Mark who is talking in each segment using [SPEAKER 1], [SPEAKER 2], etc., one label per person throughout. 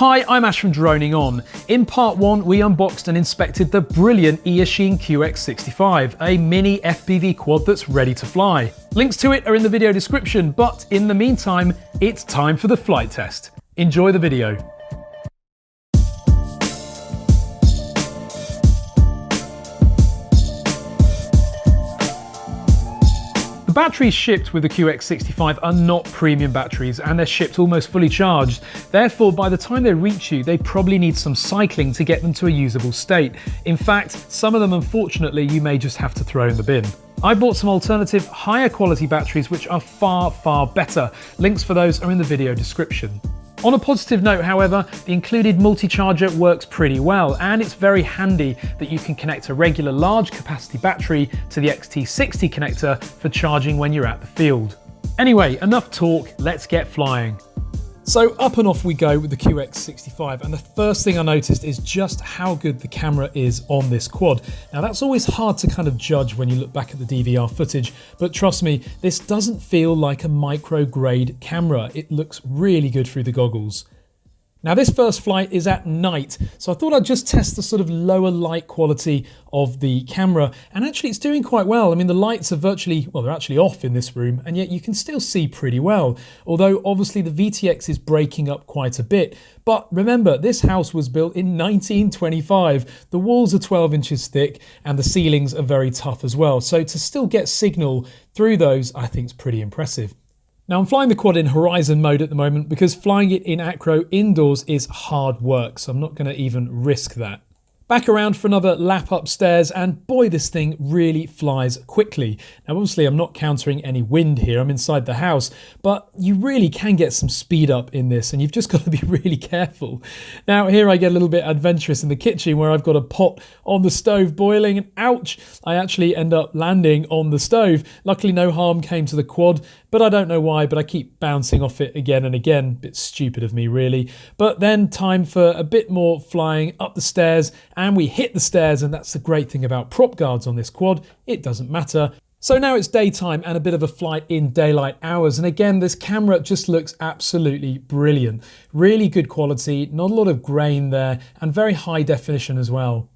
[SPEAKER 1] Hi, I'm Ash from DroningON. In part 1, we unboxed and inspected the brilliant Eachine QX65, a mini FPV quad that's ready to fly. Links to it are in the video description, but in the meantime, it's time for the flight test. Enjoy the video. The batteries shipped with the QX65 are not premium batteries and they're shipped almost fully charged. Therefore, by the time they reach you, they probably need some cycling to get them to a usable state. In fact, some of them, unfortunately, you may just have to throw in the bin. I bought some alternative, higher quality batteries which are far better. Links for those are in the video description. On a positive note, however, the included multi-charger works pretty well, and it's very handy that you can connect a regular large capacity battery to the XT60 connector for charging when you're at the field. Anyway, enough talk, let's get flying. So up and off we go with the QX65, and the first thing I noticed is just how good the camera is on this quad. Now that's always hard to kind of judge when you look back at the DVR footage, but trust me, this doesn't feel like a micro grade camera. It looks really good through the goggles. Now this first flight is at night, so I thought I'd just test the sort of lower light quality of the camera, and actually it's doing quite well. I mean, the lights are virtually, well, they're actually off in this room, and yet you can still see pretty well, although obviously the VTX is breaking up quite a bit. But remember, this house was built in 1925. The walls are 12 inches thick and the ceilings are very tough as well, so to still get signal through those I think is pretty impressive. Now I'm flying the quad in horizon mode at the moment because flying it in acro indoors is hard work, so I'm not going to even risk that. Back around for another lap upstairs, and boy, this thing really flies quickly. Now obviously I'm not countering any wind here, I'm inside the house, but you really can get some speed up in this and you've just got to be really careful. Now here I get a little bit adventurous in the kitchen where I've got a pot on the stove boiling, and ouch, I actually end up landing on the stove. Luckily no harm came to the quad, but I don't know why, but I keep bouncing off it again and again. Bit stupid of me really. But then time for a bit more flying up the stairs, and we hit the stairs, and that's the great thing about prop guards on this quad, it doesn't matter. So now it's daytime and a bit of a flight in daylight hours, and again this camera just looks absolutely brilliant. Really good quality, not a lot of grain there, and very high definition as well.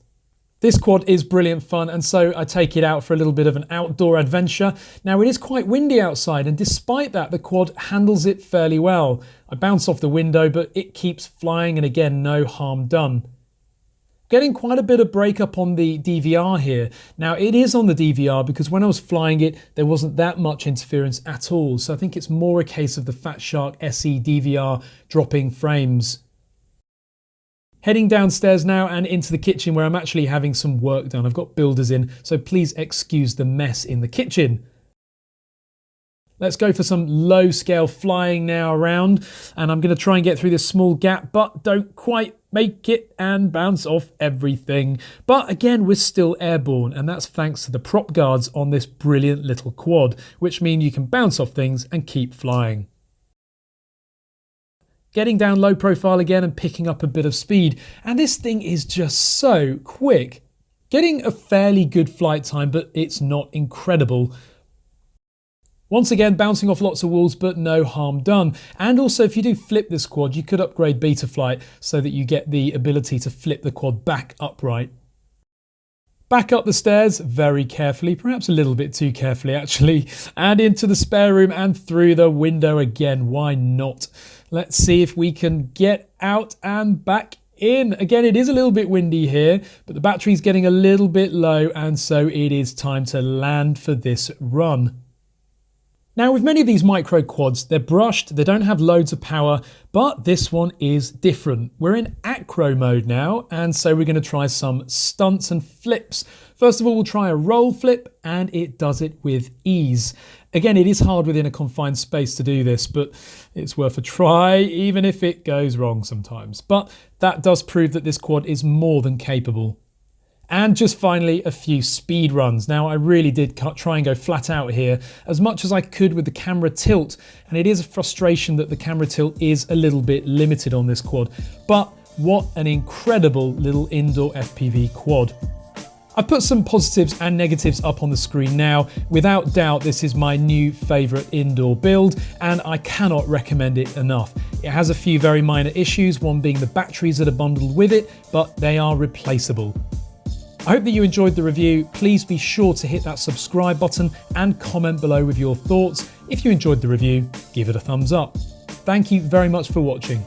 [SPEAKER 1] This quad is brilliant fun, and so I take it out for a little bit of an outdoor adventure. Now it is quite windy outside, and despite that the quad handles it fairly well. I bounce off the window, but it keeps flying, and again no harm done. Getting quite a bit of breakup on the DVR here. Now it is on the DVR because when I was flying it there wasn't that much interference at all, so I think it's more a case of the Fat Shark SE DVR dropping frames. Heading downstairs now and into the kitchen where I'm actually having some work done. I've got builders in, so please excuse the mess in the kitchen. Let's go for some low scale flying now around, and I'm going to try and get through this small gap, but don't quite make it and bounce off everything. But again, we're still airborne, and that's thanks to the prop guards on this brilliant little quad, which mean you can bounce off things and keep flying. Getting down low profile again and picking up a bit of speed, and this thing is just so quick. Getting a fairly good flight time, but it's not incredible. Once again, bouncing off lots of walls, but no harm done. And also, if you do flip this quad, you could upgrade Betaflight so that you get the ability to flip the quad back upright. Back up the stairs very carefully, perhaps a little bit too carefully actually, and into the spare room and through the window again, why not? Let's see if we can get out and back in. Again, it is a little bit windy here, but the battery's getting a little bit low, and so it is time to land for this run. Now with many of these micro quads, they're brushed, they don't have loads of power, but this one is different. We're in acro mode now, and so we're going to try some stunts and flips. First of all, we'll try a roll flip, and it does it with ease. Again, it is hard within a confined space to do this, but it's worth a try, even if it goes wrong sometimes. But that does prove that this quad is more than capable. And just finally, a few speed runs. Now I really did try and go flat out here as much as I could with the camera tilt, and it is a frustration that the camera tilt is a little bit limited on this quad, but what an incredible little indoor FPV quad. I've put some positives and negatives up on the screen now. Without doubt, this is my new favourite indoor build, and I cannot recommend it enough. It has a few very minor issues, one being the batteries that are bundled with it, but they are replaceable. I hope that you enjoyed the review. Please be sure to hit that subscribe button and comment below with your thoughts. If you enjoyed the review, give it a thumbs up. Thank you very much for watching.